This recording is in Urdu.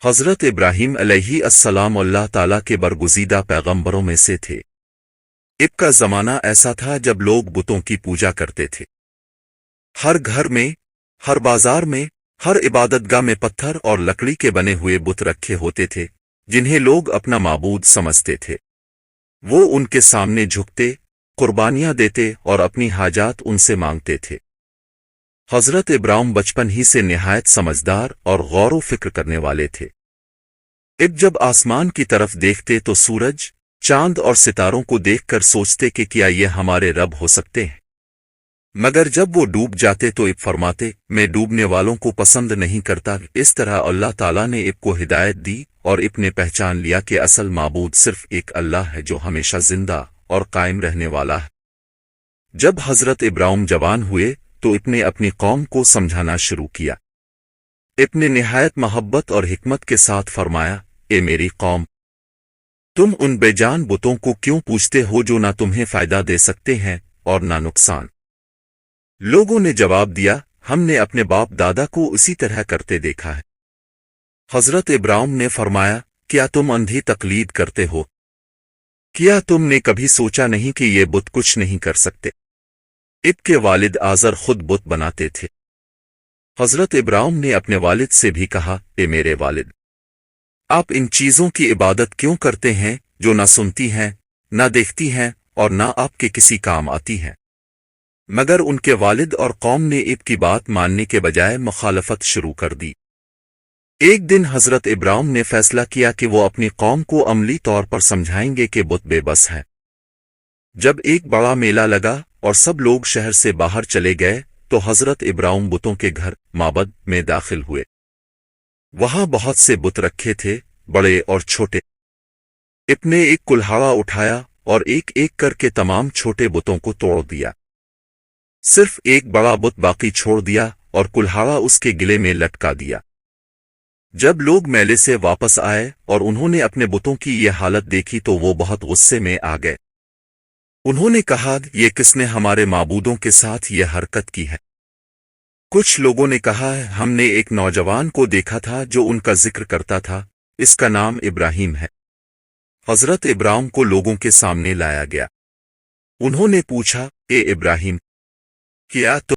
حضرت ابراہیم علیہ السلام اللہ تعالیٰ کے برگزیدہ پیغمبروں میں سے تھے۔ اب کا زمانہ ایسا تھا جب لوگ بتوں کی پوجا کرتے تھے۔ ہر گھر میں، ہر بازار میں، ہر عبادت گاہ میں پتھر اور لکڑی کے بنے ہوئے بت رکھے ہوتے تھے جنہیں لوگ اپنا معبود سمجھتے تھے۔ وہ ان کے سامنے جھکتے، قربانیاں دیتے اور اپنی حاجات ان سے مانگتے تھے۔ حضرت ابراہیم بچپن ہی سے نہایت سمجھدار اور غور و فکر کرنے والے تھے۔ اب جب آسمان کی طرف دیکھتے تو سورج، چاند اور ستاروں کو دیکھ کر سوچتے کہ کیا یہ ہمارے رب ہو سکتے ہیں، مگر جب وہ ڈوب جاتے تو اب فرماتے میں ڈوبنے والوں کو پسند نہیں کرتا۔ اس طرح اللہ تعالیٰ نے اب کو ہدایت دی اور اب نے پہچان لیا کہ اصل معبود صرف ایک اللہ ہے جو ہمیشہ زندہ اور قائم رہنے والا ہے۔ جب حضرت ابراہیم جوان ہوئے تو اب نے اپنی قوم کو سمجھانا شروع کیا۔ اب نے نہایت محبت اور حکمت کے ساتھ فرمایا، اے میری قوم، تم ان بے جان بتوں کو کیوں پوجتے ہو جو نہ تمہیں فائدہ دے سکتے ہیں اور نہ نقصان؟ لوگوں نے جواب دیا، ہم نے اپنے باپ دادا کو اسی طرح کرتے دیکھا ہے۔ حضرت ابراہیم نے فرمایا، کیا تم اندھی تقلید کرتے ہو؟ کیا تم نے کبھی سوچا نہیں کہ یہ بت کچھ نہیں کر سکتے؟ اب کے والد آزر خود بت بناتے تھے۔ حضرت ابراہیم نے اپنے والد سے بھی کہا، اے میرے والد، آپ ان چیزوں کی عبادت کیوں کرتے ہیں جو نہ سنتی ہیں، نہ دیکھتی ہیں اور نہ آپ کے کسی کام آتی ہیں؟ مگر ان کے والد اور قوم نے اب کی بات ماننے کے بجائے مخالفت شروع کر دی۔ ایک دن حضرت ابراہیم نے فیصلہ کیا کہ وہ اپنی قوم کو عملی طور پر سمجھائیں گے کہ بت بے بس ہے۔ جب ایک بڑا میلہ لگا اور سب لوگ شہر سے باہر چلے گئے تو حضرت ابراہیم بتوں کے گھر معبد میں داخل ہوئے۔ وہاں بہت سے بت رکھے تھے، بڑے اور چھوٹے۔ اب نے ایک کلہاڑا اٹھایا اور ایک ایک کر کے تمام چھوٹے بتوں کو توڑ دیا۔ صرف ایک بڑا بت باقی چھوڑ دیا اور کلہاڑا اس کے گلے میں لٹکا دیا۔ جب لوگ میلے سے واپس آئے اور انہوں نے اپنے بتوں کی یہ حالت دیکھی تو وہ بہت غصے میں آ گئے۔ انہوں نے کہا، یہ کس نے ہمارے معبودوں کے ساتھ یہ حرکت کی ہے؟ کچھ لوگوں نے کہا، ہم نے ایک نوجوان کو دیکھا تھا جو ان کا ذکر کرتا تھا، اس کا نام ابراہیم ہے۔ حضرت ابراہیم کو لوگوں کے سامنے لایا گیا۔ انہوں نے پوچھا، اے ابراہیم، کیا